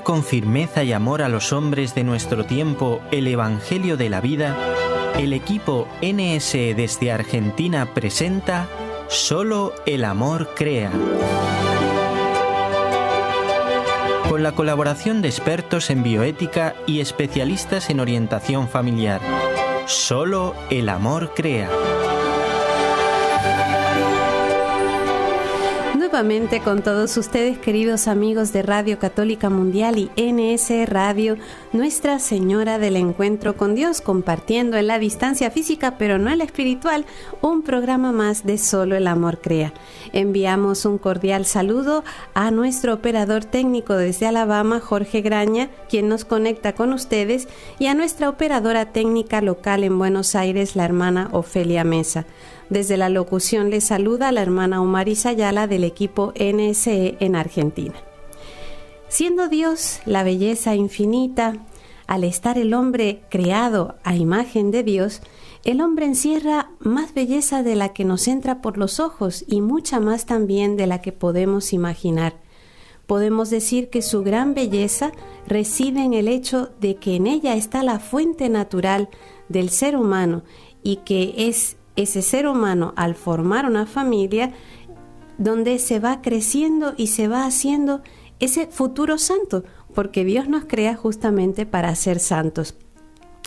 anunciar con firmeza y amor a los hombres de nuestro tiempo el Evangelio de la vida, el equipo NSE desde Argentina presenta Solo el amor crea. Con la colaboración de expertos en bioética y especialistas en orientación familiar. Solo el amor crea. Nuevamente con todos ustedes, queridos amigos de Radio Católica Mundial y NSE Radio, Nuestra Señora del Encuentro con Dios, compartiendo en la distancia física, pero no en la espiritual, un programa más de Solo el Amor Crea. Enviamos un cordial saludo a nuestro operador técnico desde Alabama, Jorge Graña, quien nos conecta con ustedes, y a nuestra operadora técnica local en Buenos Aires, la hermana Ofelia Mesa. Desde la locución les saluda la hermana Omaris Ayala del equipo NSE en Argentina. Siendo Dios la belleza infinita, al estar el hombre creado a imagen de Dios, el hombre encierra más belleza de la que nos entra por los ojos y mucha más también de la que podemos imaginar. Podemos decir que su gran belleza reside en el hecho de que en ella está la fuente natural del ser humano y que es ese ser humano, al formar una familia, donde se va creciendo y se va haciendo ese futuro santo, porque Dios nos crea justamente para ser santos.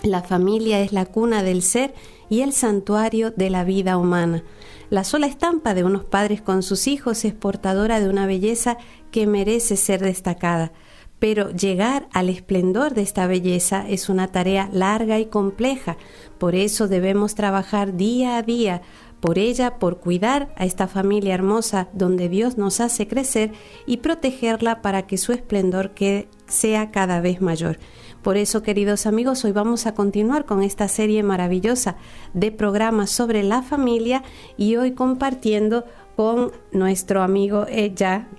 La familia es la cuna del ser y el santuario de la vida humana. La sola estampa de unos padres con sus hijos es portadora de una belleza que merece ser destacada. Pero llegar al esplendor de esta belleza es una tarea larga y compleja. Por eso debemos trabajar día a día por ella, por cuidar a esta familia hermosa donde Dios nos hace crecer y protegerla para que su esplendor sea cada vez mayor. Por eso, queridos amigos, hoy vamos a continuar con esta serie maravillosa de programas sobre la familia y hoy compartiendo con nuestro amigo ya,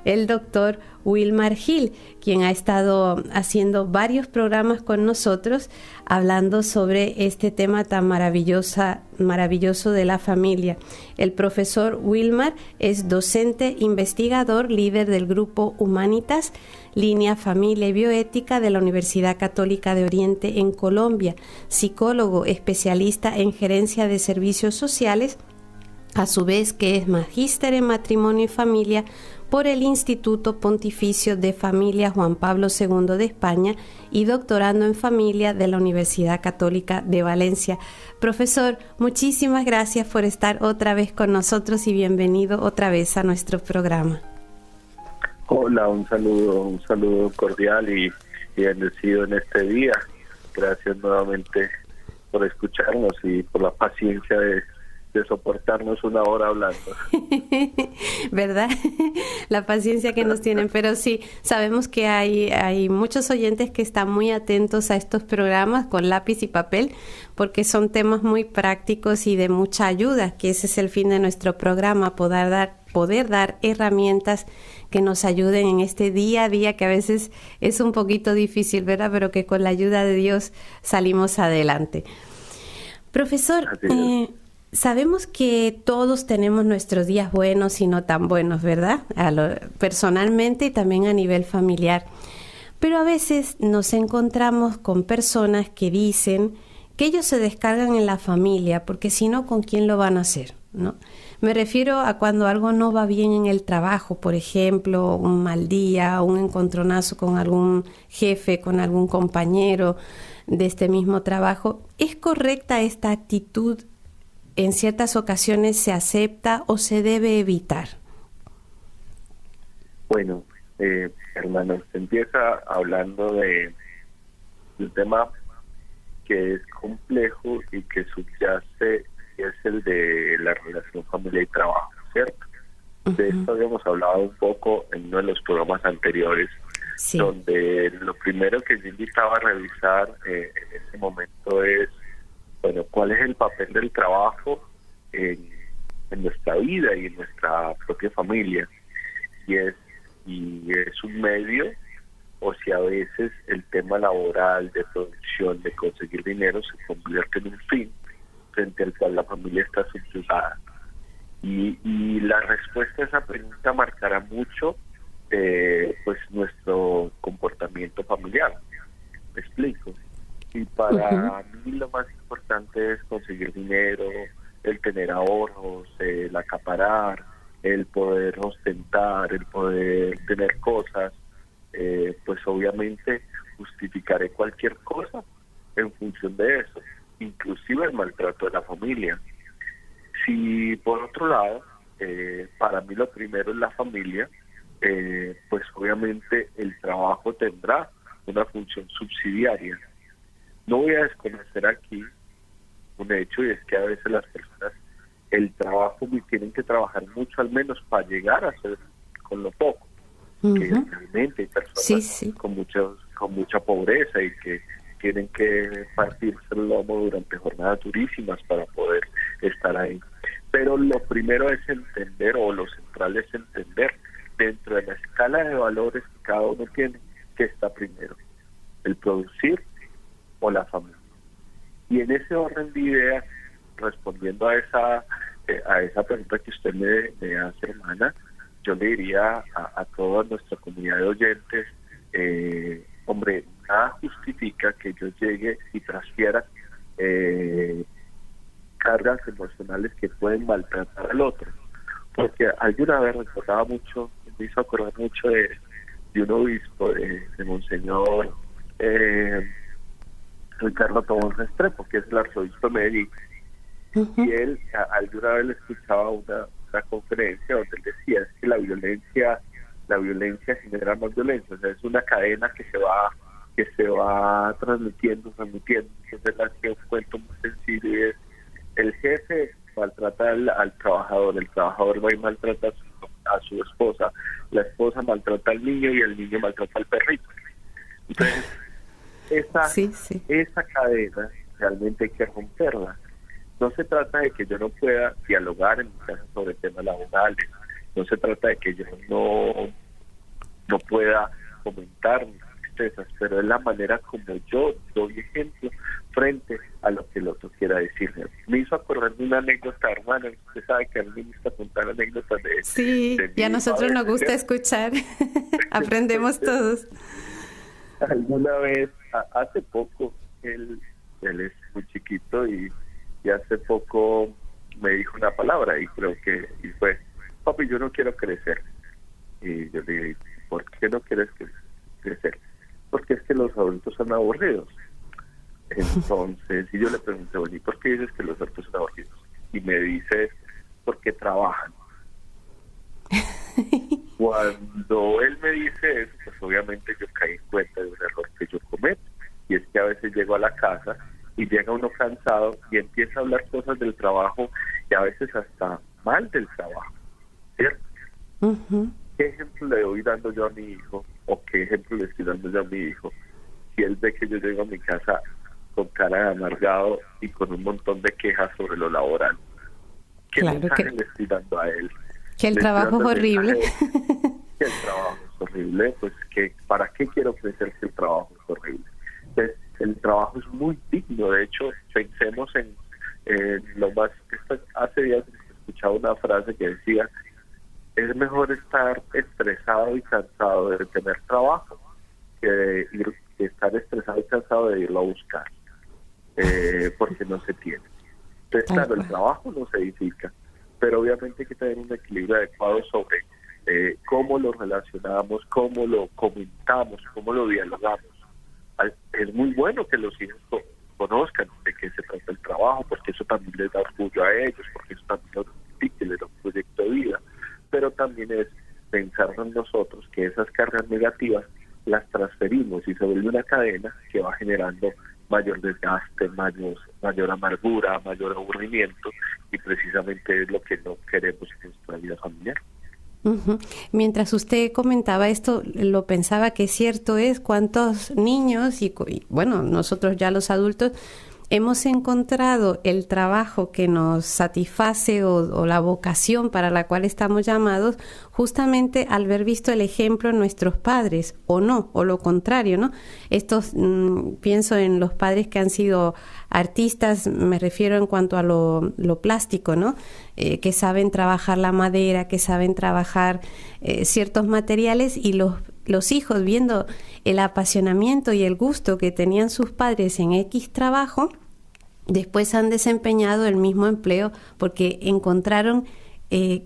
el doctor Wilmar Gil, quien ha estado haciendo varios programas con nosotros hablando sobre este tema tan maravilloso de la familia. El profesor Wilmar es docente, investigador, líder del grupo Humanitas, línea Familia y Bioética de la Universidad Católica de Oriente en Colombia, psicólogo especialista en gerencia de servicios sociales, a su vez que es magíster en matrimonio y familia por el Instituto Pontificio de Familia Juan Pablo II de España y doctorando en familia de la Universidad Católica de Valencia. Profesor, muchísimas gracias por estar otra vez con nosotros y bienvenido otra vez a nuestro programa. Hola, un saludo cordial y bendecido en este día. Gracias nuevamente por escucharnos y por la paciencia de soportarnos una hora hablando. ¿Verdad? La paciencia que nos tienen, pero sí, sabemos que hay muchos oyentes que están muy atentos a estos programas con lápiz y papel, porque son temas muy prácticos y de mucha ayuda, que ese es el fin de nuestro programa, poder dar herramientas que nos ayuden en este día a día, que a veces es un poquito difícil, ¿verdad? Pero que con la ayuda de Dios salimos adelante. Profesor, sabemos que todos tenemos nuestros días buenos y no tan buenos, ¿verdad? Personalmente y también a nivel familiar. Pero a veces nos encontramos con personas que dicen que ellos se descargan en la familia, porque si no, ¿con quién lo van a hacer?, ¿no? Me refiero a cuando algo no va bien en el trabajo, por ejemplo, un mal día, un encontronazo con algún jefe, con algún compañero de este mismo trabajo. ¿Es correcta esta actitud? ¿En ciertas ocasiones se acepta o se debe evitar? Bueno, hermano, se empieza hablando de un tema que es complejo y que subyace, es el de la relación familia y trabajo, ¿cierto? De esto habíamos hablado un poco en uno de los programas anteriores, sí, donde lo primero que yo invitaba a revisar en ese momento es, bueno, ¿cuál es el papel del trabajo en nuestra vida y en nuestra propia familia? Y es un medio, o si a veces el tema laboral, de producción, de conseguir dinero, se convierte en un fin frente al cual la familia está subyugada. Y la respuesta a esa pregunta marcará mucho pues nuestro comportamiento familiar. ¿Me explico? Y para mí lo más importante es conseguir dinero, el tener ahorros, el acaparar, el poder ostentar, el poder tener cosas. Pues obviamente justificaré cualquier cosa en función de eso, inclusive el maltrato de la familia. Si por otro lado, para mí lo primero es la familia, pues obviamente el trabajo tendrá una función subsidiaria. No voy a desconocer aquí un hecho, y es que a veces las personas, el trabajo, tienen que trabajar mucho al menos para llegar a hacer con lo poco. Que realmente hay personas con mucha pobreza y que tienen que partirse el lomo durante jornadas durísimas para poder estar ahí. Pero lo primero es entender, o lo central es entender, dentro de la escala de valores que cada uno tiene, qué está primero, el producir o la familia. Y en ese orden de ideas, respondiendo a esa pregunta que usted me hace, hermana, yo le diría a toda nuestra comunidad de oyentes, hombre, nada justifica que yo llegue y transfiera cargas emocionales que pueden maltratar al otro. Porque alguna vez recordaba mucho, me hizo acordar mucho de un obispo, de Monseñor Ricardo Tobón Restrepo, que es el arzobispo de Medellín. Y él alguna vez le escuchaba una conferencia donde él decía es que la violencia genera más violencia, o sea, es una cadena que se va transmitiendo. Entonces él hacía un cuento muy sencillo, y es: el jefe maltrata al trabajador, el trabajador va y maltrata a su esposa, la esposa maltrata al niño y el niño maltrata al perrito. Entonces esa cadena realmente hay que romperla. No se trata de que yo no pueda dialogar en mi casa sobre temas laborales, no se trata de que yo no pueda comentar mis tristezas, pero es la manera como yo doy ejemplo frente a lo que el otro quiera decirme. Me hizo acordar de una anécdota, hermana. Usted sabe que a mí me gusta contar anécdotas y a nosotros nos gusta escuchar. Aprendemos todos. Alguna vez, hace poco, él es muy chiquito y hace poco me dijo una palabra y fue: papi, yo no quiero crecer. Y yo le dije: ¿por qué no quieres crecer? Porque es que los adultos son aburridos. Entonces, y yo le pregunté: bueno, ¿y por qué dices que los adultos son aburridos? Y me dice: porque trabajan. Cuando él me dice eso, pues obviamente yo caí en cuenta de un error que yo cometo, y es que a veces llego a la casa y llega uno cansado y empieza a hablar cosas del trabajo, y a veces hasta mal del trabajo, ¿cierto? ¿Qué ejemplo le voy dando yo a mi hijo, o qué ejemplo le estoy dando yo a mi hijo, si él ve que yo llego a mi casa con cara de amargado y con un montón de quejas sobre lo laboral? ¿Qué mensaje le estoy dando a él? Que el trabajo es horrible. Que el trabajo es horrible, pues ¿para qué quiero crecer si el trabajo es horrible? Entonces, el trabajo es muy digno. De hecho, pensemos en lo más... Hace días escuchaba una frase que decía: es mejor estar estresado y cansado de tener trabajo que estar estresado y cansado de irlo a buscar, porque no se tiene. Entonces, claro, el trabajo no se edifica, pero obviamente hay que tener un equilibrio adecuado sobre cómo lo relacionamos, cómo lo comentamos, cómo lo dialogamos. Es muy bueno que los hijos conozcan de qué se trata el trabajo, porque eso también les da orgullo a ellos, porque eso también les da un proyecto de vida, pero también es pensar en nosotros que esas cargas negativas las transferimos y se vuelve una cadena que va generando mayor desgaste, mayor amargura, mayor aburrimiento, y precisamente es lo que no queremos en nuestra vida familiar. Mientras usted comentaba esto, lo pensaba que cierto es cuántos niños y bueno, nosotros ya los adultos hemos encontrado el trabajo que nos satisface o la vocación para la cual estamos llamados justamente al haber visto el ejemplo en nuestros padres, o no, o lo contrario, ¿no? Pienso en los padres que han sido artistas, me refiero en cuanto a lo plástico, ¿no? Que saben trabajar la madera, que saben trabajar ciertos materiales, y los hijos, viendo el apasionamiento y el gusto que tenían sus padres en X trabajo, después han desempeñado el mismo empleo porque encontraron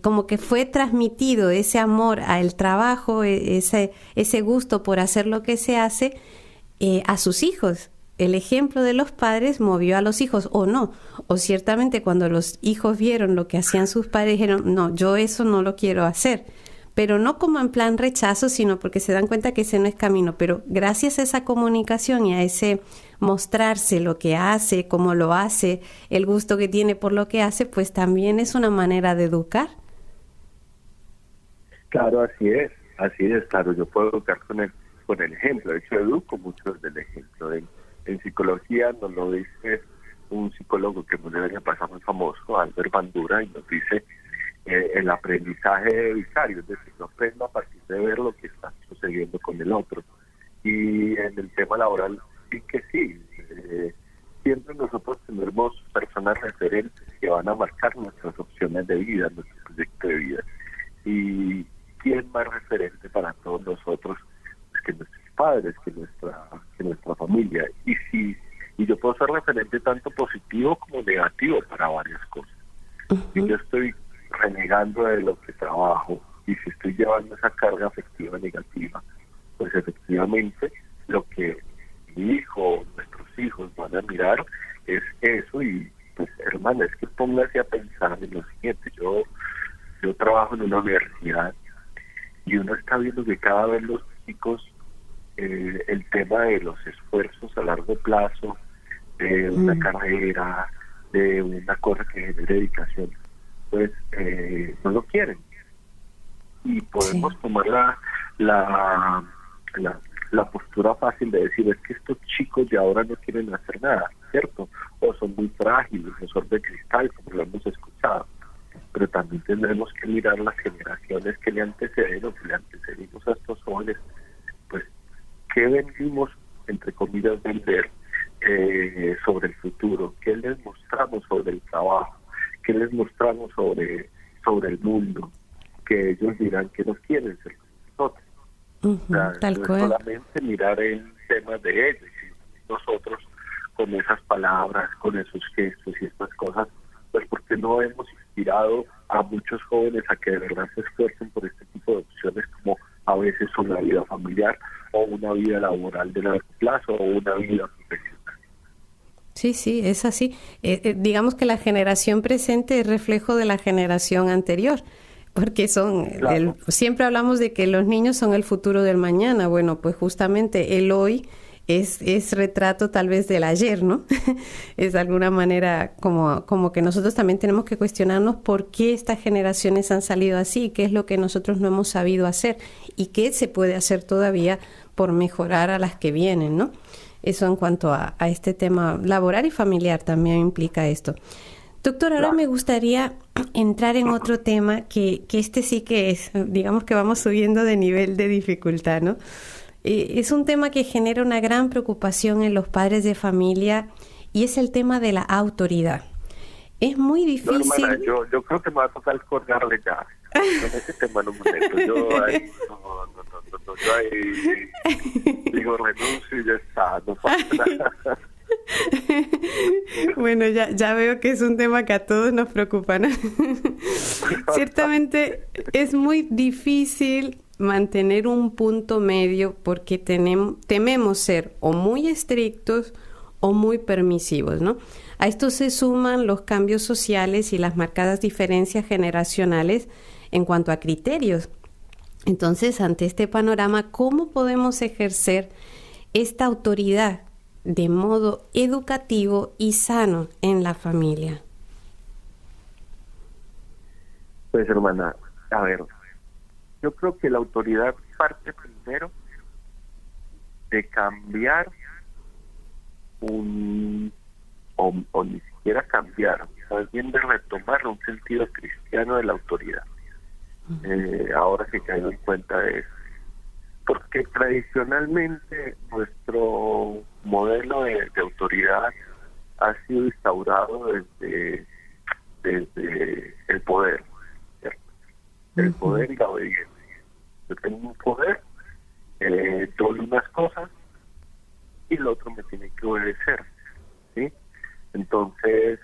como que fue transmitido ese amor al trabajo, ese gusto por hacer lo que se hace a sus hijos. El ejemplo de los padres movió a los hijos, o no, o ciertamente cuando los hijos vieron lo que hacían sus padres, dijeron, no, yo eso no lo quiero hacer. Pero no como en plan rechazo, sino porque se dan cuenta que ese no es camino. Pero gracias a esa comunicación y a ese mostrarse lo que hace, cómo lo hace, el gusto que tiene por lo que hace, pues también es una manera de educar. Claro, así es, claro, yo puedo educar con el ejemplo, de hecho educo mucho del ejemplo. En psicología nos lo dice un psicólogo que el año pasado muy famoso, Albert Bandura, y nos dice el aprendizaje vicario, es decir, yo aprendo a partir de ver lo que está sucediendo con el otro. Y en el tema laboral sí que sí, siempre nosotros tenemos personas referentes que van a marcar nuestras opciones de vida, nuestro proyecto de vida. Y quién más referente para todos nosotros pues, que nuestros padres, que nuestra familia. Y yo puedo ser referente tanto positivo como negativo para varias cosas. Si yo estoy renegando de lo que trabajo y si estoy llevando esa carga afectiva negativa, pues efectivamente lo que mi hijo, nuestros hijos van a mirar es eso. Y pues hermana, es que póngase a pensar en lo siguiente. Yo trabajo en una universidad y uno está viendo que cada vez los chicos el tema de los esfuerzos a largo plazo, de una carrera, de una cosa que genere dedicación, pues no lo quieren. Y podemos tomar la postura fácil de decir, es que estos chicos de ahora no quieren hacer nada, ¿cierto? O son muy frágiles, o son de cristal, como lo hemos escuchado. Pero también tendremos que mirar las generaciones que le anteceden o que le antecedimos a estos jóvenes, pues, ¿qué venimos, entre comillas, vender sobre el futuro? ¿Qué les mostramos sobre el trabajo? ¿Qué les mostramos sobre el mundo? Que ellos dirán que nos quieren ser nosotros. O sea, tal no cual. es solamente mirar en temas de ellos, sino nosotros con esas palabras, con esos gestos y estas cosas, pues porque no hemos inspirado a muchos jóvenes a que de verdad se esfuercen por este tipo de opciones, como a veces una vida familiar o una vida laboral de largo plazo o una vida profesional. Sí, es así. Digamos que la generación presente es reflejo de la generación anterior, porque Claro. siempre hablamos de que los niños son el futuro del mañana. Bueno, pues justamente el hoy es retrato tal vez del ayer, ¿no? Es de alguna manera como que nosotros también tenemos que cuestionarnos por qué estas generaciones han salido así, qué es lo que nosotros no hemos sabido hacer y qué se puede hacer todavía por mejorar a las que vienen, ¿no? Eso en cuanto a este tema laboral y familiar también implica esto. Doctor, ahora me gustaría entrar en otro tema que este sí que es, digamos que vamos subiendo de nivel de dificultad, ¿no? Es un tema que genera una gran preocupación en los padres de familia y es el tema de la autoridad. Es muy difícil... No, hermana, yo creo que me va a tocar colgarle ya. Con ese tema no me meto. Yo ahí, yo ahí digo renuncio y ya está, no pasa nada. Bueno, ya veo que es un tema que a todos nos preocupa, ¿no? Ciertamente es muy difícil mantener un punto medio porque tememos ser o muy estrictos o muy permisivos, ¿no? A esto se suman los cambios sociales y las marcadas diferencias generacionales en cuanto a criterios. Entonces, ante este panorama, ¿cómo podemos ejercer esta autoridad de modo educativo y sano en la familia? Pues hermana, a ver, yo creo que la autoridad parte primero de cambiar un o ni siquiera cambiar, más bien de retomar un sentido cristiano de la autoridad. Ahora que caigo en cuenta de eso. Porque tradicionalmente nuestro modelo de autoridad ha sido instaurado desde el poder, ¿cierto? El poder y la obediencia. Yo tengo un poder, doy unas cosas y el otro me tiene que obedecer, ¿sí? Entonces,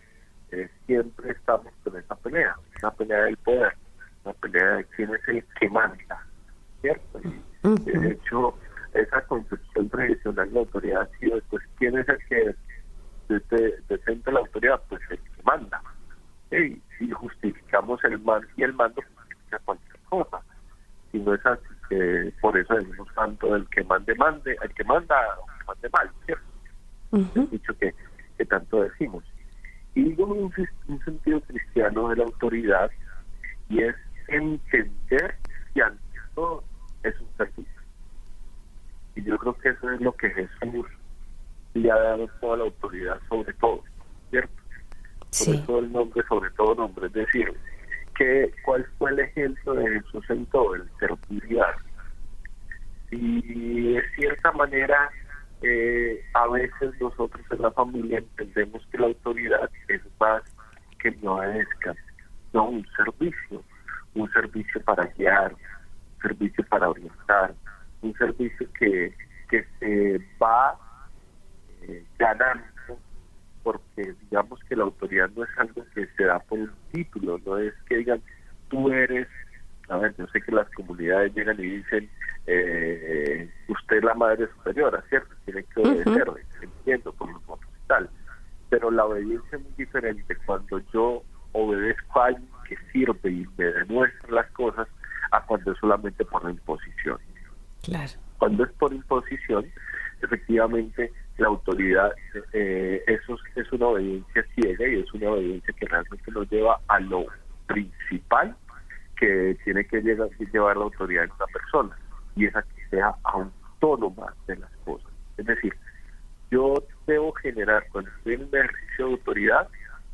siempre estamos con esa pelea, una pelea del poder, una pelea de quién es el que manda, ¿cierto? Y, de hecho, esa concepción tradicional de la autoridad ha sido, pues, ¿quién es el que detenta la autoridad? Pues el que manda. ¿Sí? Y justificamos el mando, y el mando justifica cualquier cosa. Si no es así, por eso decimos tanto el que mande, el que manda, o que mande mal, ¿cierto? Es dicho que tanto decimos. Y digo un sentido cristiano de la autoridad, y es entender que ante todo es un servicio. Y yo creo que eso es lo que Jesús le ha dado toda la autoridad sobre todo, ¿cierto? Sí. Sobre todo el nombre, sobre todo nombre. Es decir, ¿cuál fue el ejemplo de Jesús en todo? El servir. Y de cierta manera, a veces nosotros en la familia entendemos que la autoridad es más que no obedezcan, no, un servicio para guiar, un servicio para orientar, un servicio que se va ganando, porque digamos que la autoridad no es algo que se da por un título, no es que digan, tú eres, a ver, yo sé que las comunidades llegan y dicen, usted es la madre superiora, ¿cierto? Tiene que obedecerle, entiendo, por los votos y tal, pero la obediencia es muy diferente cuando yo obedezco a alguien que sirve y me demuestra las cosas, a cuando es solamente por la imposición. Claro. Cuando es por imposición, efectivamente la autoridad eso es una obediencia ciega, y es una obediencia que realmente nos lleva a lo principal que tiene que llevar la autoridad en una persona, y es a que sea autónoma de las cosas. Es decir, yo debo generar, cuando estoy en un ejercicio de autoridad,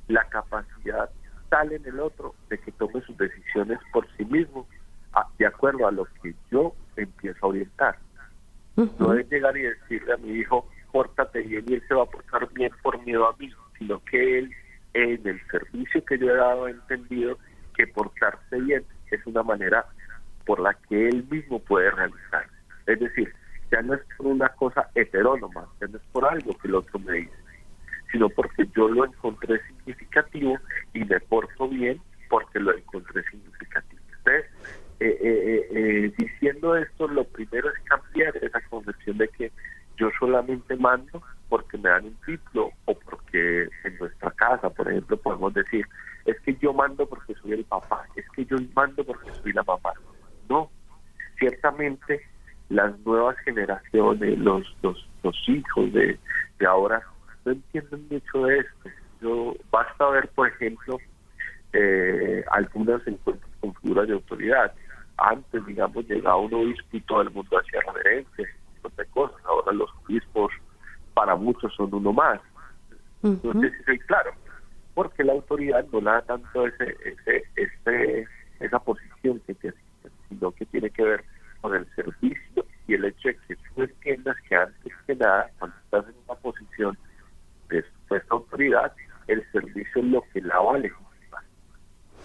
la capacidad tal en el otro de que tome sus decisiones por sí mismo, de acuerdo a lo que yo empiezo a orientar. No es llegar y decirle a mi hijo, pórtate bien, y él se va a portar bien por miedo a mí, sino que él, en el servicio que yo he dado, he entendido que portarse bien es una manera por la que él mismo puede realizar. Es decir, ya no es por una cosa heterónoma, ya no es por algo que el otro me dice, sino porque yo lo encontré significativo y me porto bien porque lo encontré significativo. Entonces, diciendo esto, lo primero es cambiar esa concepción de que yo solamente mando porque me dan un título, o porque en nuestra casa, por ejemplo, podemos decir, es que yo mando porque soy el papá, es que yo mando porque soy la mamá. No, ciertamente las nuevas generaciones, los hijos de ahora no entienden mucho de esto. Basta ver, por ejemplo, algunos encuentros con figuras de autoridad. Antes, digamos, llegaba un obispo y todo el mundo hacía reverencias, un montón de cosas. Ahora los obispos, para muchos, son uno más. No sé si soy claro, porque la autoridad no le da tanto esa posición que te asiste, sino que tiene que ver con el servicio y el hecho de que tú entiendas que antes que nada, cuando estás en una posición de supuesta autoridad, el servicio es lo que la va a legitimar.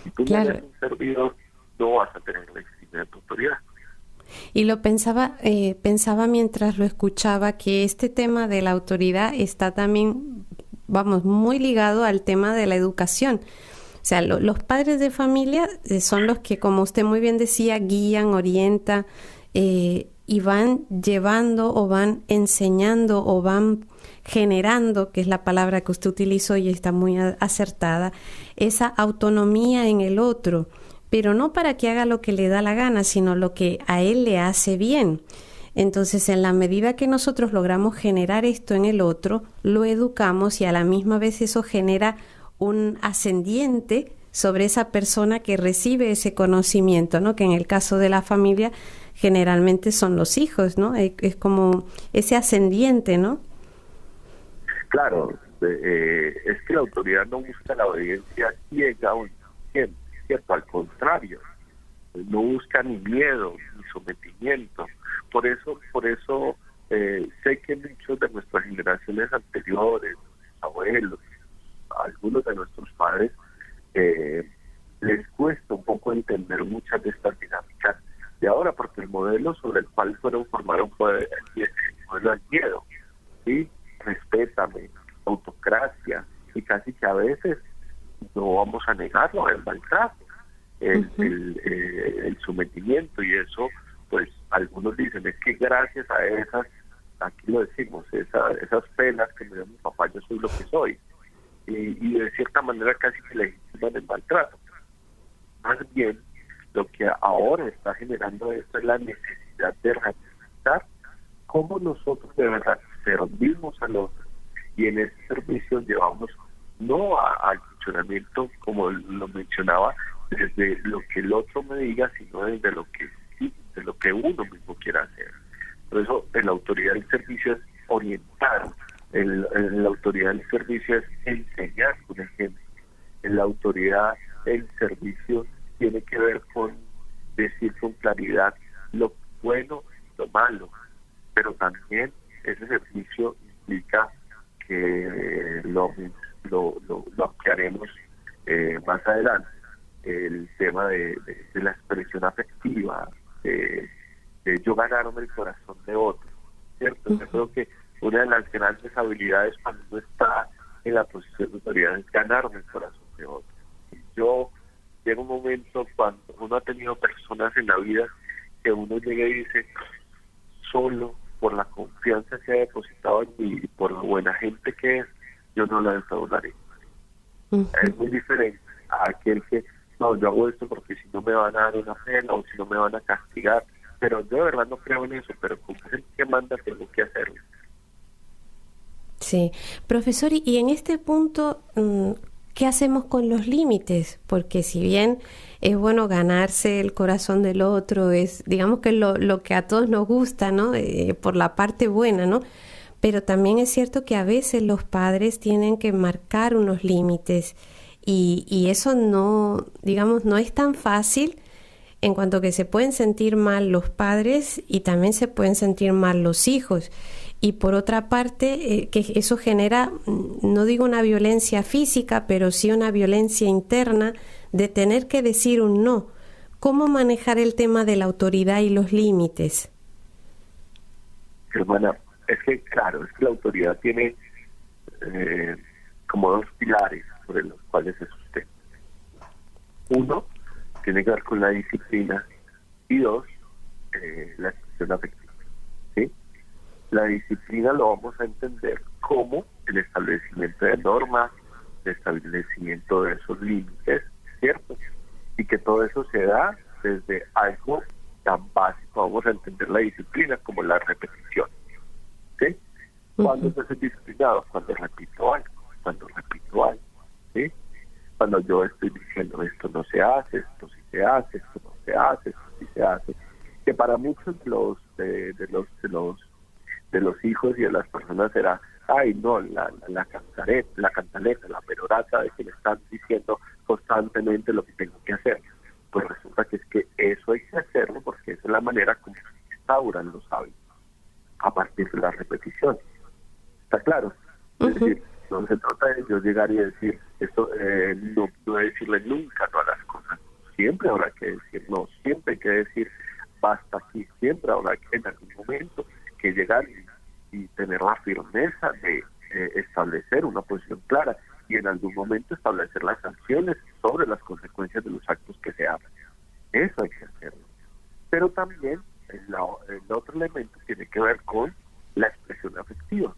Si tú no eres un servidor, no vas a tener la legitimidad de tu autoridad. Y lo pensaba mientras lo escuchaba, que este tema de la autoridad está también, muy ligado al tema de la educación. O sea, los padres de familia son los que, como usted muy bien decía, guían, orientan, y van llevando o van enseñando o van generando, que es la palabra que usted utilizó y está muy acertada, esa autonomía en el otro, pero no para que haga lo que le da la gana, sino lo que a él le hace bien. Entonces, en la medida que nosotros logramos generar esto en el otro, lo educamos, y a la misma vez eso genera un ascendiente sobre esa persona que recibe ese conocimiento, ¿no? Que en el caso de la familia generalmente son los hijos, ¿no? Es como ese ascendiente, ¿no? Claro, es que la autoridad no busca la obediencia ciega o inconsciente, ¿cierto? Al contrario, no busca ni miedo ni sometimiento. Por eso sé que muchos de nuestras generaciones anteriores, nuestros abuelos, algunos de nuestros padres, les cuesta un poco entender muchas de estas dinámicas de ahora, porque el modelo sobre el cual formaron fue el modelo del miedo, ¿sí? Respétame, autocracia, y casi que a veces no vamos a negarlo, el maltrato, el sometimiento, y eso, pues algunos dicen, es que gracias a esas, aquí lo decimos, esas penas que me dio mi papá, yo soy lo que soy, y de cierta manera casi que legitiman el maltrato. Más bien, lo que ahora está generando esto es la necesidad de realizar cómo nosotros de verdad servimos al otro, y en ese servicio llevamos no al funcionamiento, como lo mencionaba, desde lo que el otro me diga, sino desde lo que uno mismo quiera hacer. Por eso, la autoridad del servicio es orientar, la autoridad del servicio es enseñar con ejemplo, la autoridad del servicio tiene que ver con decir con claridad lo bueno, lo malo, pero también ese servicio implica que lo ampliaremos más adelante, el tema de la expresión afectiva, de yo ganarme el corazón de otro, ¿cierto? Yo creo que una de las grandes habilidades cuando uno está en la posición de autoridad es ganarme el corazón de otro. Yo llega un momento cuando uno ha tenido personas en la vida que uno llega y dice, solo por la confianza que ha depositado en mí y por la buena gente que es, yo no la defraudaré. Es muy diferente a aquel que, no, yo hago esto porque si no me van a dar una pena o si no me van a castigar, pero yo de verdad no creo en eso, pero como es el que manda, tengo que hacerlo. Sí, profesor, y en este punto, ¿qué hacemos con los límites? Porque si bien es bueno ganarse el corazón del otro, es, digamos que lo que a todos nos gusta, ¿no? Por la parte buena, ¿no? Pero también es cierto que a veces los padres tienen que marcar unos límites y eso no, digamos, no es tan fácil, en cuanto que se pueden sentir mal los padres y también se pueden sentir mal los hijos. Y por otra parte, que eso genera, no digo una violencia física, pero sí una violencia interna de tener que decir un no. ¿Cómo manejar el tema de la autoridad y los límites? Hermana, es que claro, es que la autoridad tiene como dos pilares sobre los cuales se sustenta. Uno, tiene que ver con la disciplina, y dos, la expresión afectiva, ¿sí? La disciplina lo vamos a entender como el establecimiento de normas, el establecimiento de esos límites, ¿cierto? Y que todo eso se da desde algo tan básico. Vamos a entender la disciplina como la repetición, ¿sí? ¿Cuándo se es disciplinado? Cuando repito algo, ¿sí? Cuando yo estoy diciendo esto no se hace, esto sí se hace, esto no se hace, esto sí se hace, que para muchos de los hijos y de las personas será, ay no, la cantaleta, la perorata de que me están diciendo constantemente lo que tengo que hacer. Pues resulta que es que eso hay que hacerlo porque esa es la manera como se instauran los hábitos, a partir de la repetición. ¿Está claro? Es decir, no se trata de yo llegar y decir esto, no decirle nunca no a las cosas. Siempre habrá que decir no, siempre hay que decir basta aquí, siempre habrá que en algún momento que llegar y tener la firmeza de establecer una posición clara y en algún momento establecer las sanciones sobre las consecuencias de los actos que se hagan. Eso hay que hacerlo. Pero también el otro elemento tiene que ver con la expresión afectiva.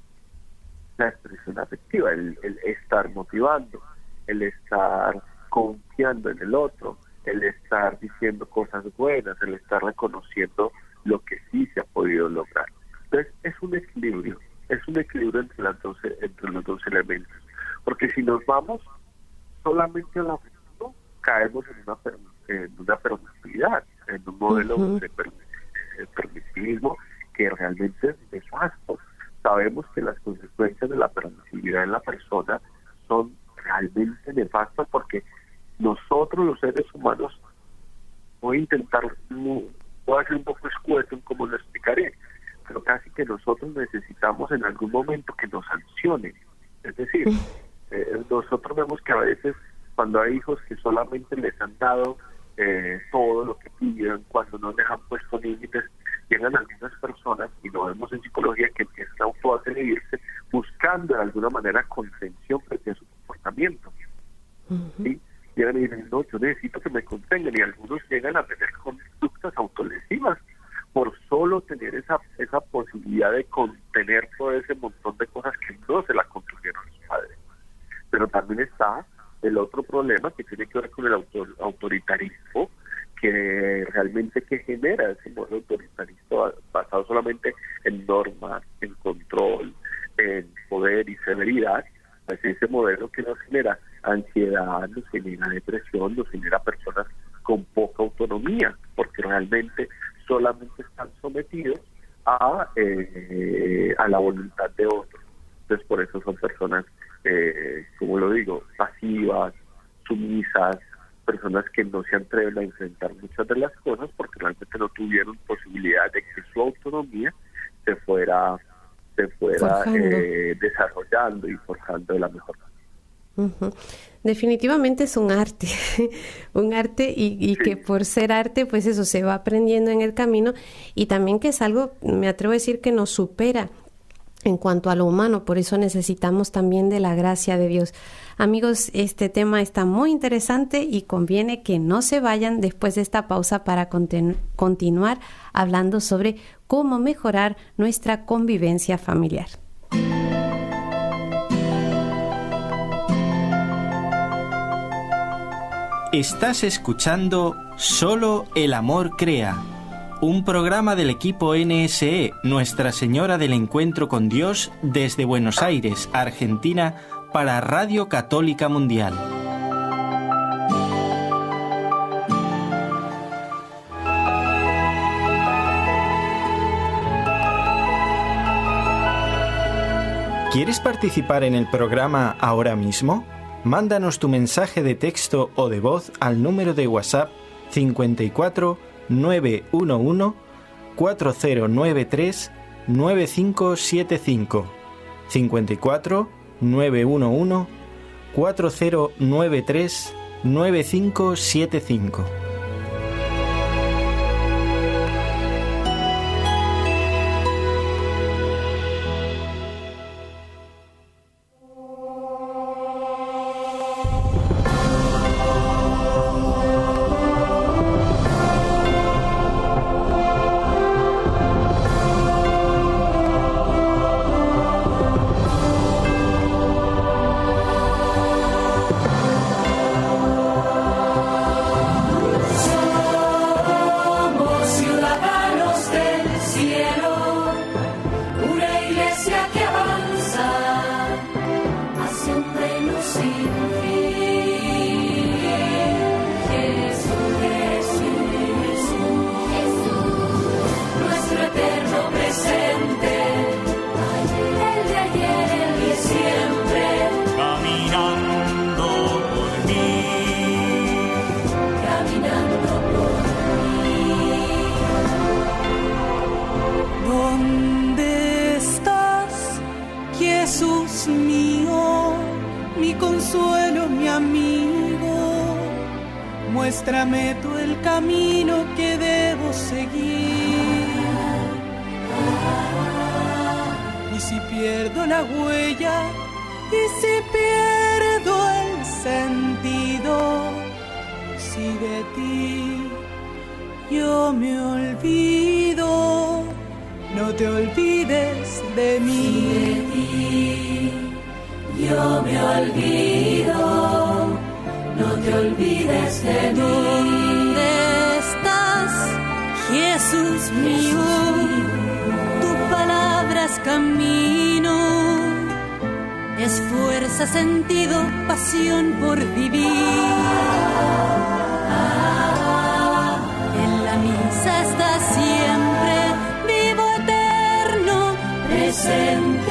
La expresión afectiva, el estar motivando, el estar confiando en el otro, el estar diciendo cosas buenas, el estar reconociendo lo que sí se ha podido lograr. Entonces es un equilibrio entre los dos elementos, porque si nos vamos solamente a la afectivo, caemos en una permisividad, en un modelo de permisivismo que realmente es nefasto. sabemos que las consecuencias de la permisividad en la persona son realmente nefastas, porque nosotros los seres humanos, voy a ser un poco escueto en cómo lo explicaré, pero casi que nosotros necesitamos en algún momento que nos sancionen. Es decir, nosotros vemos que a veces cuando hay hijos que solamente les han dado todo lo que piden, cuando no les han puesto límites, llegan algunas personas, y lo vemos en psicología, que empiezan a autoagredirse buscando de alguna manera contención frente a su comportamiento. ¿Sí? Llegan y dicen, no, yo necesito que me contengan, y algunos llegan a tener conductas autolesivas por solo tener esa posibilidad de contener todo ese montón de cosas que no se la construyeron los padres. Pero también está el otro problema que tiene que ver con el autoritarismo, que realmente que genera ese modelo autoritarista basado solamente en normas, en control, en poder y severidad. Pues ese modelo que nos genera ansiedad, nos genera depresión, nos genera personas con poca autonomía, porque realmente solamente están sometidos a la voluntad de otros. Entonces por eso son personas, como lo digo, pasivas, sumisas, personas que no se atreven a enfrentar muchas de las cosas porque realmente no tuvieron posibilidad de que su autonomía se fuera desarrollando y forjando de la mejor manera. Definitivamente es un arte, un arte y sí, que por ser arte, pues eso se va aprendiendo en el camino, y también que es algo, me atrevo a decir, que nos supera en cuanto a lo humano. Por eso necesitamos también de la gracia de Dios. Amigos, este tema está muy interesante y conviene que no se vayan después de esta pausa para continuar hablando sobre cómo mejorar nuestra convivencia familiar. Estás escuchando Solo el Amor Crea, un programa del equipo NSE, Nuestra Señora del Encuentro con Dios, desde Buenos Aires, Argentina, para Radio Católica Mundial. ¿Quieres participar en el programa ahora mismo? Mándanos tu mensaje de texto o de voz al número de WhatsApp 54 911 4093 9575 54 911 4093 9575. Muéstrame tú el camino que debo seguir. Y si pierdo la huella, y si pierdo el sentido, si de ti yo me olvido, no te olvides de mí. Si de ti yo me olvido, no te olvides de mí. ¿Dónde estás, Jesús mío? Tu palabra es camino, es fuerza, sentido, pasión por vivir. En la misa está siempre vivo, eterno, presente.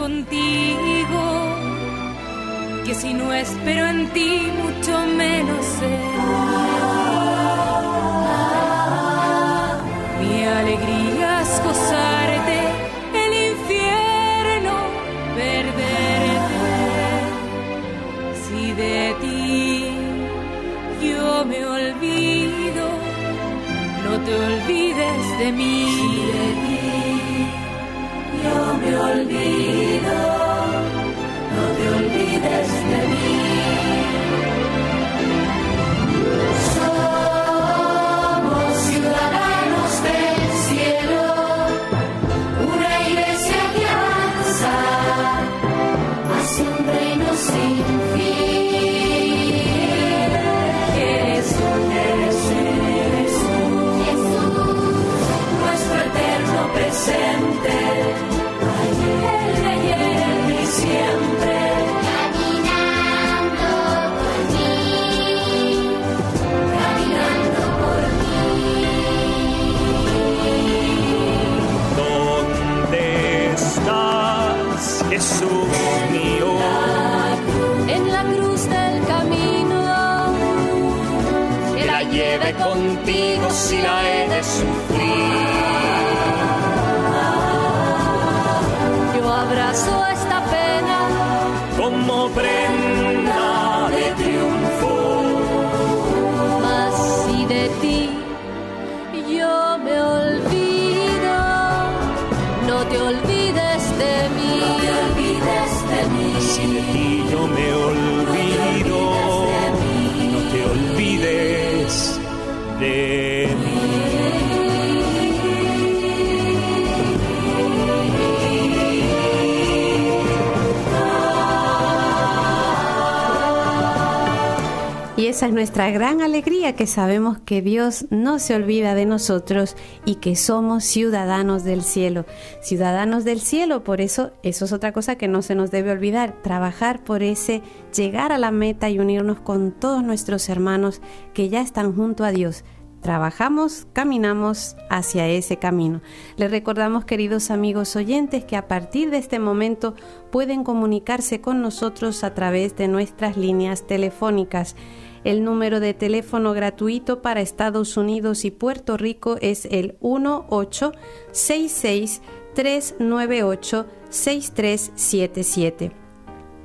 contigo, que si no espero en ti, mucho menos sé. Mi alegría es gozarte, el infierno perderte. Si de ti yo me olvido, no te olvides de mí. Si de ti yo me olvido, no te olvides de mí. Somos ciudadanos del cielo, una iglesia que avanza hacia un reino sin fin. Jesús, nuestro eterno presente, ayer, ayer y siempre. Jesús mío, en la cruz del camino, que la lleve contigo si la he de sufrir. Yo abrazo esta pena Como prenda de triunfo, mas si de ti yo me olvido, no te olvides de mí. si de ti yo me olvido, no te olvides de mí. Y esa es nuestra gran alegría, que sabemos que Dios no se olvida de nosotros y que somos ciudadanos del cielo. Ciudadanos del cielo, por eso es otra cosa que no se nos debe olvidar, trabajar por ese llegar a la meta y unirnos con todos nuestros hermanos que ya están junto a Dios. Trabajamos, caminamos hacia ese camino. Les recordamos, queridos amigos oyentes, que a partir de este momento pueden comunicarse con nosotros a través de nuestras líneas telefónicas. El número de teléfono gratuito para Estados Unidos y Puerto Rico es el 1-866-398-6377.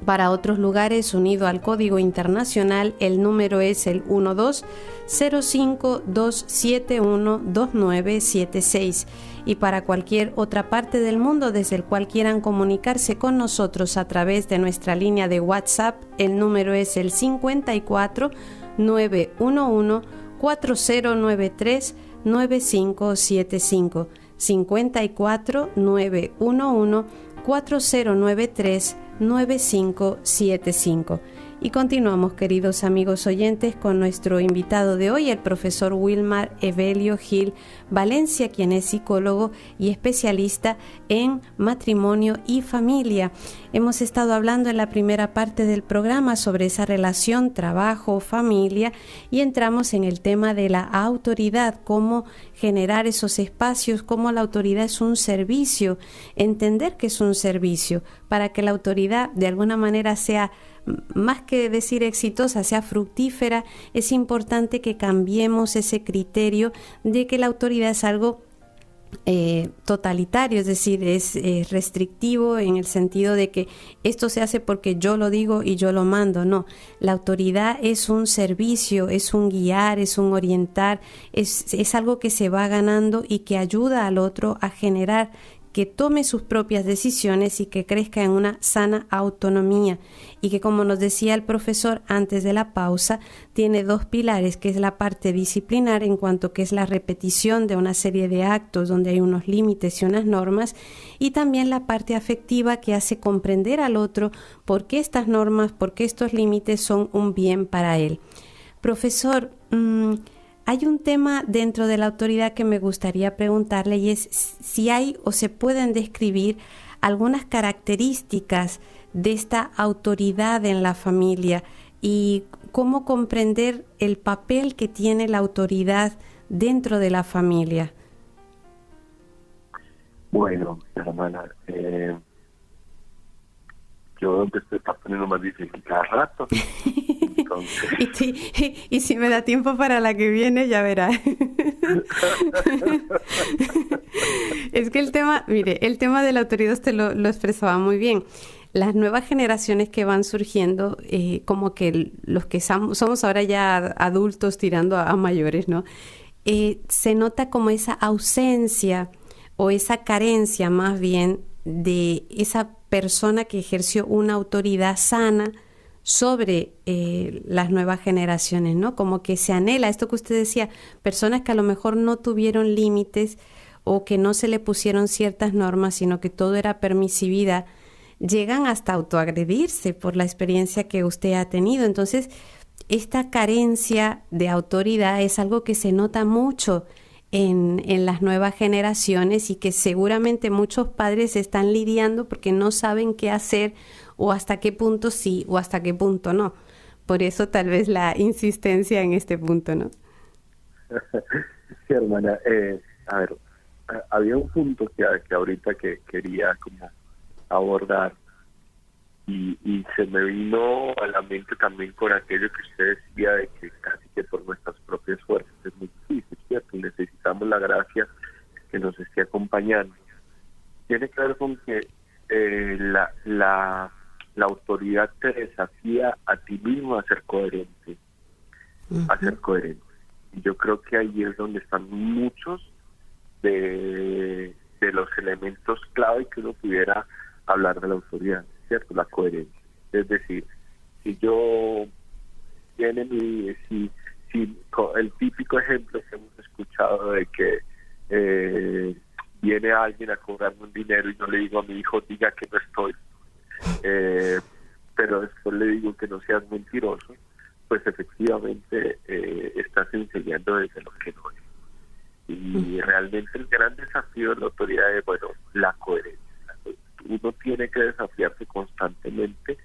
Para otros lugares, unido al código internacional, el número es el 1205-271-2976. Y para cualquier otra parte del mundo desde el cual quieran comunicarse con nosotros a través de nuestra línea de WhatsApp, el número es el 54-911-4093-9575. 54-911-4093-9575. Y continuamos, queridos amigos oyentes, con nuestro invitado de hoy, el profesor Wilmar Evelio Gil Valencia, quien es psicólogo y especialista en matrimonio y familia. Hemos estado hablando en la primera parte del programa sobre esa relación trabajo-familia y entramos en el tema de la autoridad, cómo generar esos espacios, cómo la autoridad es un servicio, entender que es un servicio para que la autoridad de alguna manera sea, más que decir exitosa, sea fructífera. Es importante que cambiemos ese criterio de que la autoridad es algo totalitario, es decir, es restrictivo en el sentido de que esto se hace porque yo lo digo y yo lo mando. No, la autoridad es un servicio, es un guiar, es un orientar, es algo que se va ganando y que ayuda al otro a generar que tome sus propias decisiones y que crezca en una sana autonomía, y que, como nos decía el profesor antes de la pausa, tiene dos pilares, que es la parte disciplinar, en cuanto que es la repetición de una serie de actos donde hay unos límites y unas normas, y también la parte afectiva, que hace comprender al otro por qué estas normas, por qué estos límites son un bien para él. Profesor, hay un tema dentro de la autoridad que me gustaría preguntarle, y es si hay o se pueden describir algunas características de esta autoridad en la familia y cómo comprender el papel que tiene la autoridad dentro de la familia. Bueno, hermana, yo te estoy poniendo más difícil cada rato. Entonces... y si me da tiempo para la que viene, ya verás. Es que el tema de la autoridad usted lo expresaba muy bien. Las nuevas generaciones que van surgiendo, como que los que somos ahora ya adultos tirando a mayores, ¿no? Se nota como esa ausencia o esa carencia más bien de esa persona que ejerció una autoridad sana sobre las nuevas generaciones, ¿no? Como que se anhela, esto que usted decía, personas que a lo mejor no tuvieron límites o que no se le pusieron ciertas normas, sino que todo era permisividad, llegan hasta autoagredirse por la experiencia que usted ha tenido. Entonces, esta carencia de autoridad es algo que se nota mucho en las nuevas generaciones y que seguramente muchos padres están lidiando porque no saben qué hacer o hasta qué punto sí o hasta qué punto no. Por eso tal vez la insistencia en este punto, ¿no? Sí, hermana. A ver, había un punto que ahorita que quería como abordar y se me vino a la mente también con aquello que usted decía de que casi que por nuestras propias fuerzas es muy difícil, ¿cierto? Necesitamos la gracia que nos esté acompañando. Tiene que ver con que la autoridad te desafía a ti mismo a ser coherente, a ser coherente. Y yo creo que ahí es donde están muchos de los elementos clave que uno pudiera hablar de la autoridad, ¿cierto? La coherencia. Es decir, si yo tiene si el típico ejemplo que hemos escuchado de que viene alguien a cobrarme un dinero y no le digo a mi hijo, diga que no estoy, pero después le digo que no seas mentiroso, pues efectivamente estás enseñando desde lo que no es. Y realmente el gran desafío de la autoridad es, bueno, la coherencia. Uno tiene que desafiarse constantemente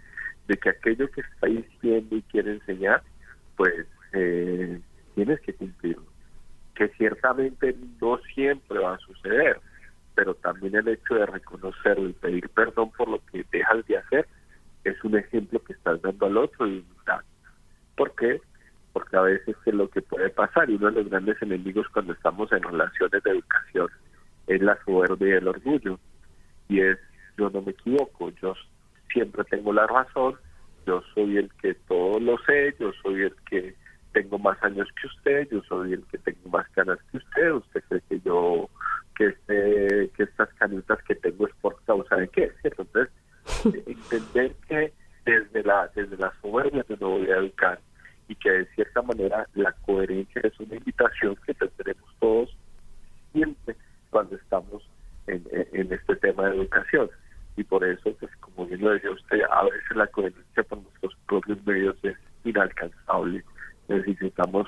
de que aquello que está diciendo y quiere enseñar, pues tienes que cumplirlo. Que ciertamente no siempre va a suceder, pero también el hecho de reconocerlo y pedir perdón por lo que dejas de hacer es un ejemplo que estás dando al otro de humildad. ¿Por qué? Porque a veces es lo que puede pasar, y uno de los grandes enemigos cuando estamos en relaciones de educación es la soberbia y el orgullo, y es: yo no me equivoco, yo siempre tengo la razón, yo soy el que todo lo sé, yo soy el que tengo más años que usted, yo soy el que tengo más canas que usted cree que estas canitas que tengo es por causa de qué, ¿cierto? Entonces, entender que desde la soberbia me voy a educar, y que de cierta manera la coherencia es una invitación que tendremos todos siempre cuando estamos en este tema de educación. Y por eso, pues como bien lo decía usted, a veces la coherencia por nuestros propios medios es inalcanzable. Necesitamos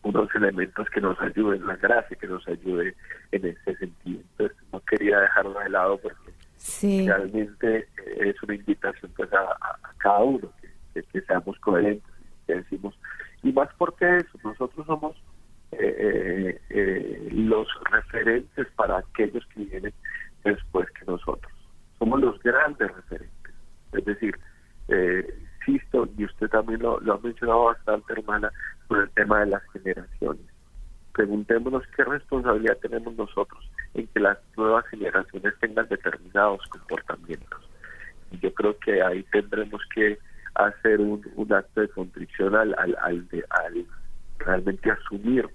unos elementos que nos ayuden, la gracia que nos ayude en ese sentido. Entonces no quería dejarlo de lado porque realmente es una invitación pues a cada uno que seamos coherentes, que decimos, y más porque eso, nosotros somos los referentes para aquellos que vienen después que nosotros. Somos los grandes referentes. Es decir, insisto, y usted también lo ha mencionado bastante, hermana, con el tema de las generaciones. Preguntémonos qué responsabilidad tenemos nosotros en que las nuevas generaciones tengan determinados comportamientos. Y yo creo que ahí tendremos que hacer un acto de contrición al realmente asumir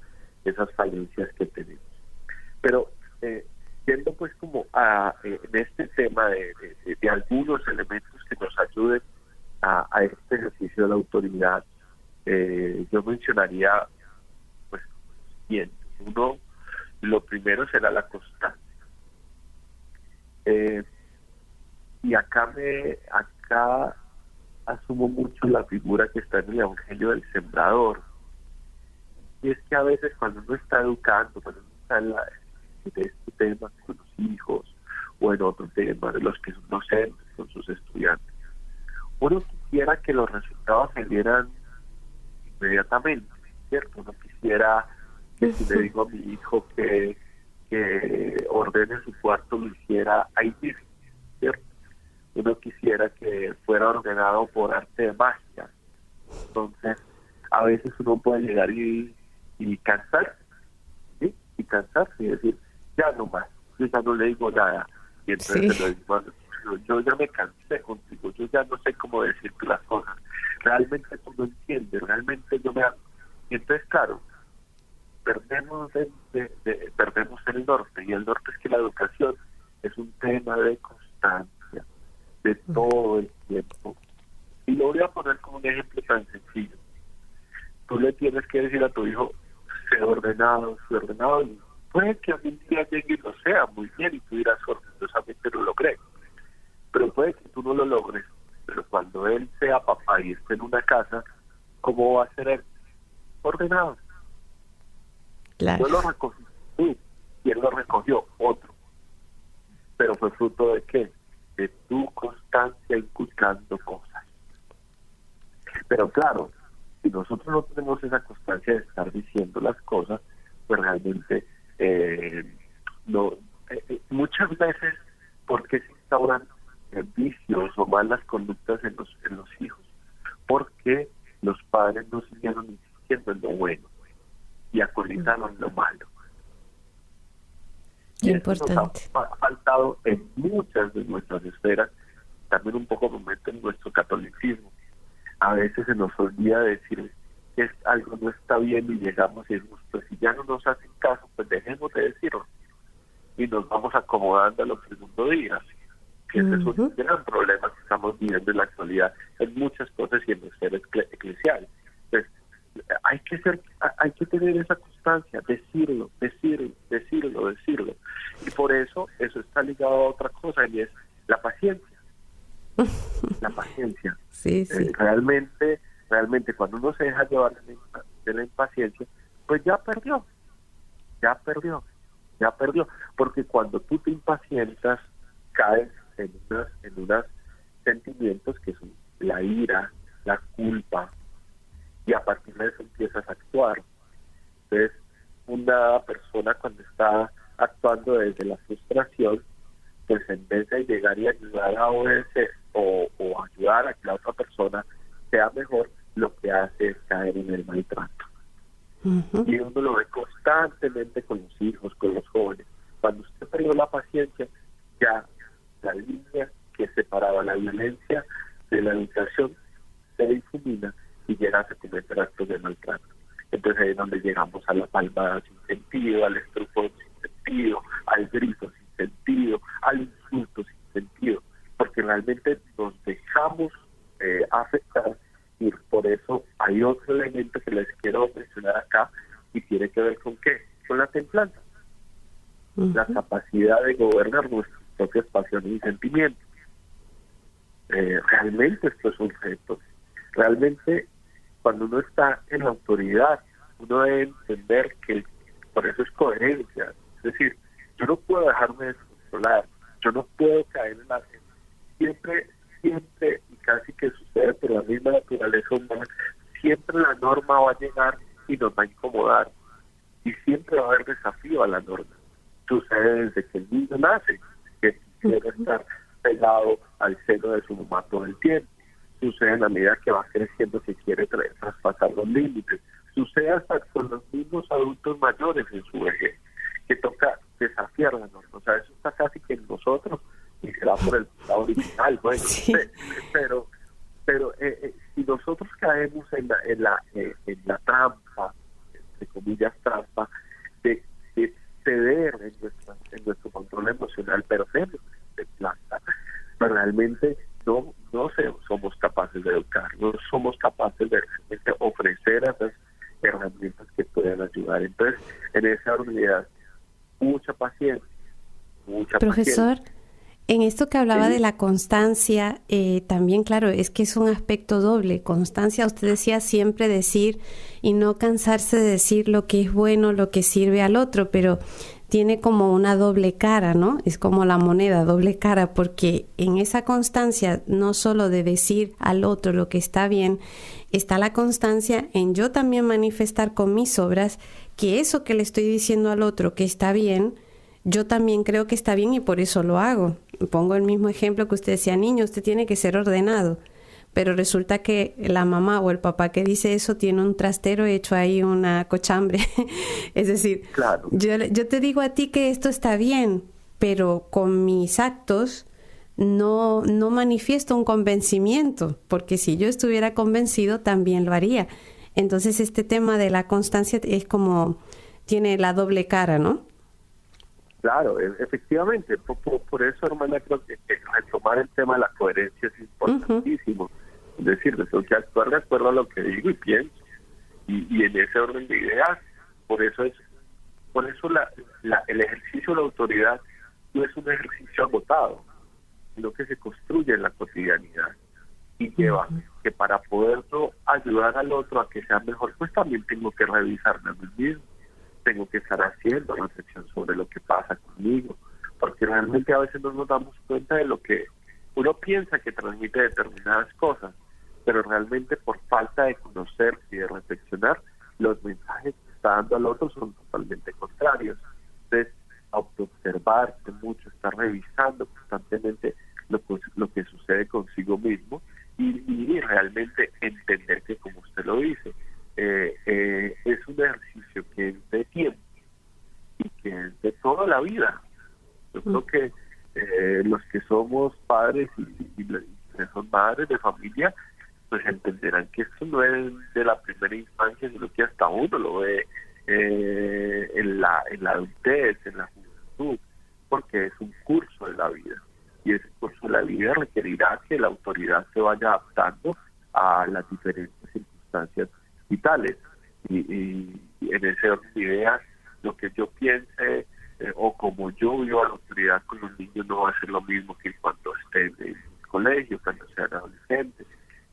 esas falencias que tenemos. Pero yendo pues como en este tema de algunos elementos que nos ayuden a este ejercicio de la autoridad, yo mencionaría pues bien, uno, lo primero será la constancia. Y acá asumo mucho la figura que está en el Evangelio del Sembrador. Y es que a veces cuando uno está educando, cuando uno está en este tema con los hijos o en otro tema de los que son docentes con sus estudiantes, uno quisiera que los resultados se dieran inmediatamente, ¿cierto? Uno quisiera que si le digo a mi hijo que ordene su cuarto, lo hiciera ahí mismo, ¿cierto? uno quisiera que fuera ordenado por arte de magia. Entonces, a veces uno puede llegar y cansarse, ¿sí? Y cansarse y decir, ya no más, yo ya no le digo nada. Y entonces le digo, yo ya me cansé contigo, yo ya no sé cómo decirte las cosas. Realmente tú no entiendes, realmente yo me... Y entonces, claro, perdemos el norte, y el norte es que la educación es un tema de constancia, de todo el tiempo. Y lo voy a poner como un ejemplo tan sencillo. Tú le tienes que decir a tu hijo, sé ordenado, y puede que algún día llegue y lo sea muy bien, y tú dirás, orgullosamente lo logré. Pero puede que tú no lo logres, pero cuando él sea papá y esté en una casa, ¿cómo va a ser él? Ordenado. Claro. Yo lo recogí tú, y él lo recogió otro. Pero fue fruto de ¿qué? De tu constancia inculcando cosas. Pero claro, si nosotros no tenemos esa constancia de estar diciendo las cosas, pues realmente muchas veces, ¿por qué se instauran vicios o malas conductas en los hijos? Porque los padres no siguieron insistiendo en lo bueno y acolizaron lo malo. Qué y importante. eso nos ha faltado en muchas de nuestras esferas, también un poco momento en nuestro catolicismo. A veces se nos olvida decir que algo no está bien y llegamos y decimos, pues si ya no nos hacen caso, pues dejemos de decirlo. Y nos vamos acomodando a lo que el mundo diga. Que ese es un gran problema que estamos viviendo en la actualidad en muchas cosas y en la esfera eclesial. Entonces, hay que tener esa constancia, decirlo. Y por eso está ligado a otra cosa, y es la paciencia. La paciencia. Sí. Realmente cuando uno se deja llevar de la impaciencia, pues ya perdió, porque cuando tú te impacientas caes en unos sentimientos que son la ira, la culpa, y a partir de eso empiezas a actuar. Entonces, una persona cuando está actuando desde la frustración, pues en vez de llegar y ayudar a obedecer o ayudar a que la otra persona sea mejor, lo que hace es caer en el maltrato. Y uno lo ve constantemente con los hijos, con los jóvenes. Cuando usted perdió la paciencia, ya la línea que separaba la violencia de la educación se difumina y llega a cometer actos de maltrato. Entonces ahí es donde llegamos a la palmada sin sentido, al estrujón sin sentido, al grito sin sentido, al insulto sin sentido, porque realmente nos dejamos afectar. Y por eso hay otro elemento que les quiero mencionar acá, y tiene que ver con ¿qué? Con la templanza, la capacidad de gobernar nuestras propias pasiones y sentimientos. Realmente esto es un reto. Realmente cuando uno está en la autoridad, uno debe entender que por eso es coherencia. Es decir, yo no puedo dejarme descontrolar, yo no puedo caer en la... Siempre, y casi que sucede por la misma naturaleza humana, siempre la norma va a llegar y nos va a incomodar, y siempre va a haber desafío a la norma. Sucede desde que el niño nace, que quiere estar pegado al seno de su mamá todo el tiempo. Sucede en la medida que va creciendo, que quiere traspasar los límites. Sucede hasta con los mismos adultos mayores en su vejez, que toca desafiar la norma. O sea, eso está casi que en nosotros, y será por el lado original, bueno, sí. pero si nosotros caemos en la trampa, entre comillas trampa, de ceder en nuestro control emocional, perdemos de planta. Pero realmente no somos capaces de educar, no somos capaces de realmente ofrecer esas herramientas que puedan ayudar. Entonces, en esa unidad, mucha paciencia. Profesor, en esto que hablaba de la constancia, también, claro, es que es un aspecto doble. Constancia, usted decía siempre decir y no cansarse de decir lo que es bueno, lo que sirve al otro, pero tiene como una doble cara, ¿no? Es como la moneda, doble cara, porque en esa constancia, no solo de decir al otro lo que está bien, está la constancia en yo también manifestar con mis obras que eso que le estoy diciendo al otro que está bien, yo también creo que está bien y por eso lo hago. Pongo el mismo ejemplo que usted decía, niño, usted tiene que ser ordenado. Pero resulta que la mamá o el papá que dice eso tiene un trastero hecho ahí una cochambre. Es decir, Claro. yo te digo a ti que esto está bien, pero con mis actos no manifiesto un convencimiento, porque si yo estuviera convencido también lo haría. Entonces este tema de la constancia es como, tiene la doble cara, ¿no? Claro, efectivamente. Por eso, hermana, creo que retomar el tema de la coherencia es importantísimo. Es decir, tengo que actuar de acuerdo a lo que digo y pienso. Y en ese orden de ideas. Por eso el ejercicio de la autoridad no es un ejercicio agotado, sino que se construye en la cotidianidad y lleva que para poderlo ayudar al otro a que sea mejor, pues también tengo que revisarme a mí mismo, tengo que estar haciendo reflexión sobre lo que pasa conmigo, porque realmente a veces no nos damos cuenta de lo que uno piensa que transmite determinadas cosas, pero realmente por falta de conocer y de reflexionar, los mensajes que está dando al otro son totalmente contrarios. Entonces, autoobservarse mucho, estar revisando constantemente lo que sucede consigo mismo y realmente entender que, como usted lo dice, es un ejercicio que es de tiempo y que es de toda la vida. Yo creo que los que somos padres y que son madres de familia, pues entenderán que esto no es de la primera infancia, sino que hasta uno lo ve en la adultez, en la juventud, porque es un curso de la vida. Y ese curso de la vida requerirá que la autoridad se vaya adaptando a las diferentes circunstancias vitales. Y en ese orden de ideas, lo que yo piense o como yo vivo a la autoridad con los niños no va a ser lo mismo que cuando estén en el colegio, cuando sean adolescentes.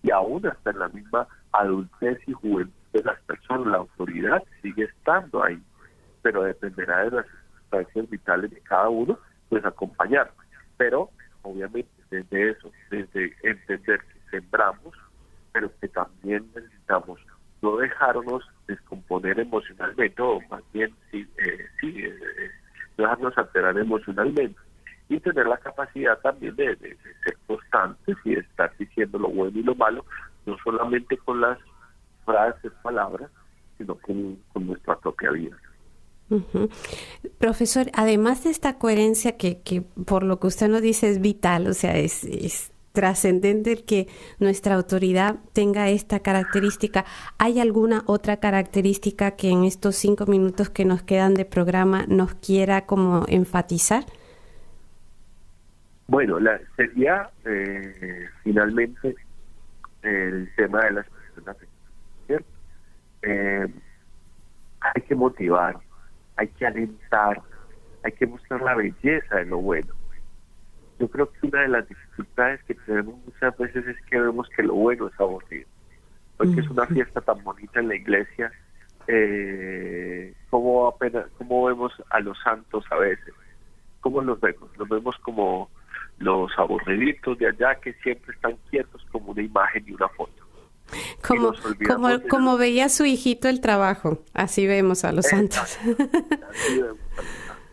Y aún hasta en la misma adultez y juventud de las personas, la autoridad sigue estando ahí, pero dependerá de las circunstancias vitales de cada uno, pues acompañar. Pero obviamente desde eso, desde entender que sembramos, pero que también necesitamos no dejarnos descomponer emocionalmente, o más bien no dejarnos alterar emocionalmente, y tener la capacidad también de ser constantes y de estar diciendo lo bueno y lo malo, no solamente con las frases, palabras, sino con nuestra propia vida. Uh-huh. Profesor, además de esta coherencia que por lo que usted nos dice es vital, o sea, es trascendente el que nuestra autoridad tenga esta característica, ¿hay alguna otra característica que en estos 5 minutos que nos quedan de programa nos quiera como enfatizar? Bueno, sería finalmente el tema de las personas, ¿cierto? Hay que motivar, hay que alentar, hay que mostrar la belleza de lo bueno. Yo creo que una de las dificultades que tenemos muchas veces es que vemos que lo bueno es aburrido. Porque es una fiesta tan bonita en la iglesia, como vemos a los santos a veces. ¿Cómo los vemos? Los vemos como los aburriditos de allá que siempre están quietos como una imagen y una foto. Como veía su hijito el trabajo, así vemos a los santos. Así vemos a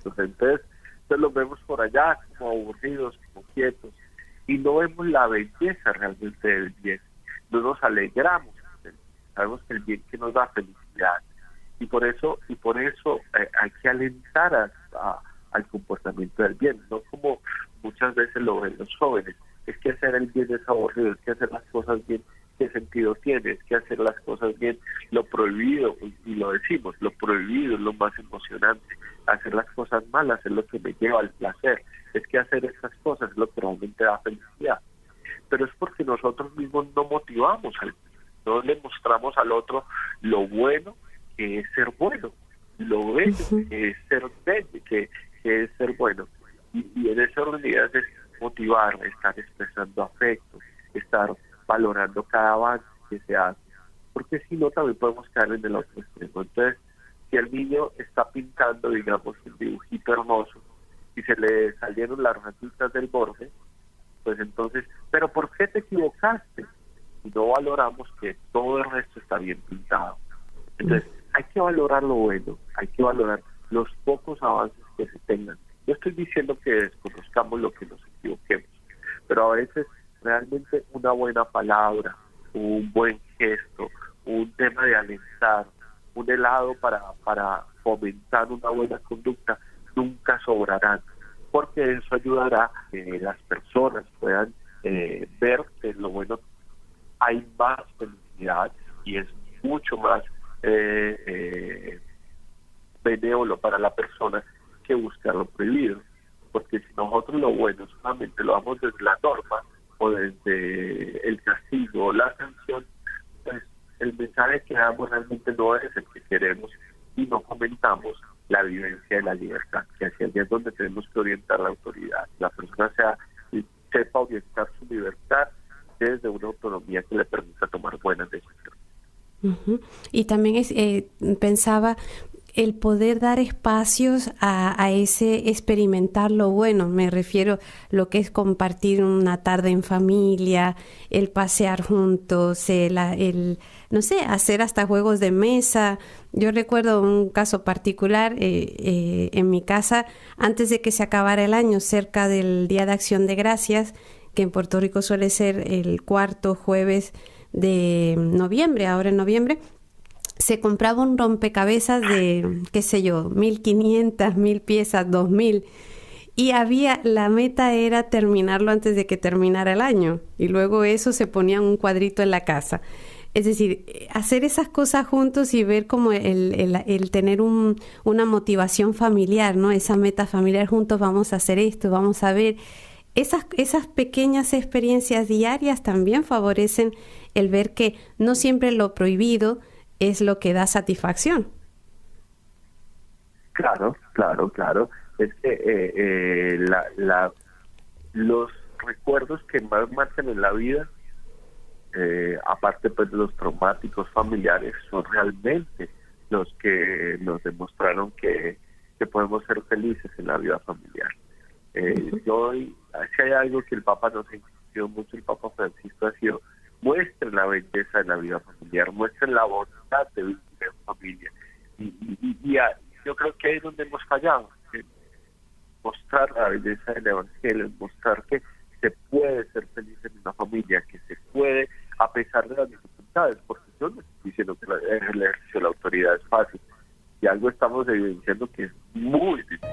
los santos. Entonces los vemos por allá como aburridos, como quietos, y no vemos la belleza realmente del bien. No nos alegramos, sabemos que el bien que nos da felicidad, y por eso hay que alentar al comportamiento del bien, no como muchas veces lo ven los jóvenes. Es que hacer el bien es aburrido, es que hacer las cosas bien, ¿qué sentido tiene? Es que hacer las cosas bien, lo prohibido, y lo decimos, lo prohibido es lo más emocionante. Hacer las cosas malas es lo que me lleva al placer. Es que hacer esas cosas es lo que realmente da felicidad. Pero es porque nosotros mismos no motivamos, no le mostramos al otro lo bueno que es ser bueno, lo bello que es ser bello, que es ser bueno. Y en esa orden de ideas es motivar, estar expresando afecto, estar valorando cada avance que se hace, porque si no también podemos caer en el otro extremo. Entonces, si el niño está pintando, digamos, un dibujito hermoso y se le salieron las ratitas del borde, pues entonces, ¿pero por qué te equivocaste? Y no valoramos que todo el resto está bien pintado. Entonces, hay que valorar lo bueno, hay que valorar los pocos avances que se tengan, No estoy diciendo que desconozcamos lo que nos equivoquemos, pero a veces realmente una buena palabra, un buen gesto, un tema de alentar, un helado para fomentar una buena conducta, nunca sobrarán, porque eso ayudará a que las personas puedan ver que en lo bueno hay más felicidad y es mucho más benévolo para la persona que buscar lo prohibido, porque si nosotros lo bueno solamente lo damos desde la norma o desde el castigo o la sanción, pues el mensaje que damos realmente no es el que queremos y no fomentamos la vivencia de la libertad, que hacia allá es donde tenemos que orientar la autoridad. La persona sepa orientar su libertad desde una autonomía que le permita tomar buenas decisiones. Uh-huh. Y también pensaba el poder dar espacios a ese experimentar lo bueno. Me refiero a lo que es compartir una tarde en familia, el pasear juntos, no sé, hacer hasta juegos de mesa. Yo recuerdo un caso particular en mi casa, antes de que se acabara el año, cerca del Día de Acción de Gracias, que en Puerto Rico suele ser el cuarto jueves de noviembre, ahora en noviembre, se compraba un rompecabezas de, qué sé yo, 1.500, 1.000 piezas, 2.000, y la meta era terminarlo antes de que terminara el año, y luego eso se ponía en un cuadrito en la casa. Es decir, hacer esas cosas juntos y ver como el tener una motivación familiar, ¿no? Esa meta familiar, juntos vamos a hacer esto, vamos a ver. Esas pequeñas experiencias diarias también favorecen el ver que no siempre lo prohibido es lo que da satisfacción. Claro. Es que los recuerdos que más marcan en la vida, aparte pues de los traumáticos familiares, son realmente los que nos demostraron que podemos ser felices en la vida familiar. Si hay algo que el Papa nos ha insistido mucho, el Papa Francisco, ha sido: muestren la belleza de la vida familiar, muestren la bondad de vivir en familia. Y yo creo que ahí es donde hemos fallado, mostrar la belleza del Evangelio, mostrar que se puede ser feliz en una familia, que se puede, a pesar de las dificultades, porque yo no estoy diciendo que el ejercicio de la autoridad es fácil, y algo estamos evidenciando que es muy difícil,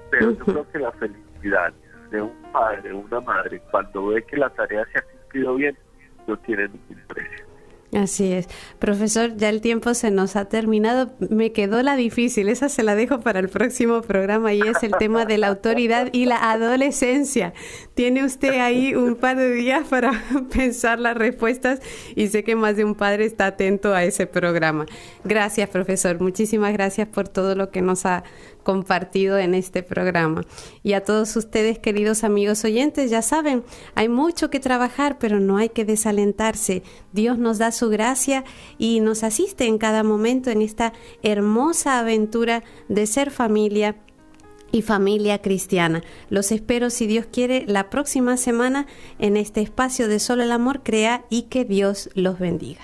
pero yo creo que la felicidad de un padre o una madre, cuando ve que la tarea se ha cumplido bien, no tiene ningún precio. Así es. Profesor, ya el tiempo se nos ha terminado. Me quedó la difícil, esa se la dejo para el próximo programa, y es el tema de la autoridad y la adolescencia. Tiene usted ahí un par de días para pensar las respuestas, y sé que más de un padre está atento a ese programa. Gracias, profesor. Muchísimas gracias por todo lo que nos ha compartido en este programa. Y a todos ustedes, queridos amigos oyentes, ya saben, hay mucho que trabajar, pero no hay que desalentarse. Dios nos da su gracia y nos asiste en cada momento en esta hermosa aventura de ser familia y familia cristiana. Los espero, si Dios quiere, la próxima semana en este espacio de Solo el Amor Crea, y que Dios los bendiga.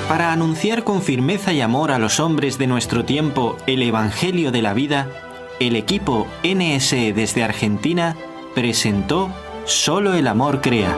Para anunciar con firmeza y amor a los hombres de nuestro tiempo el Evangelio de la vida, el equipo NSE desde Argentina presentó Solo el Amor Crea.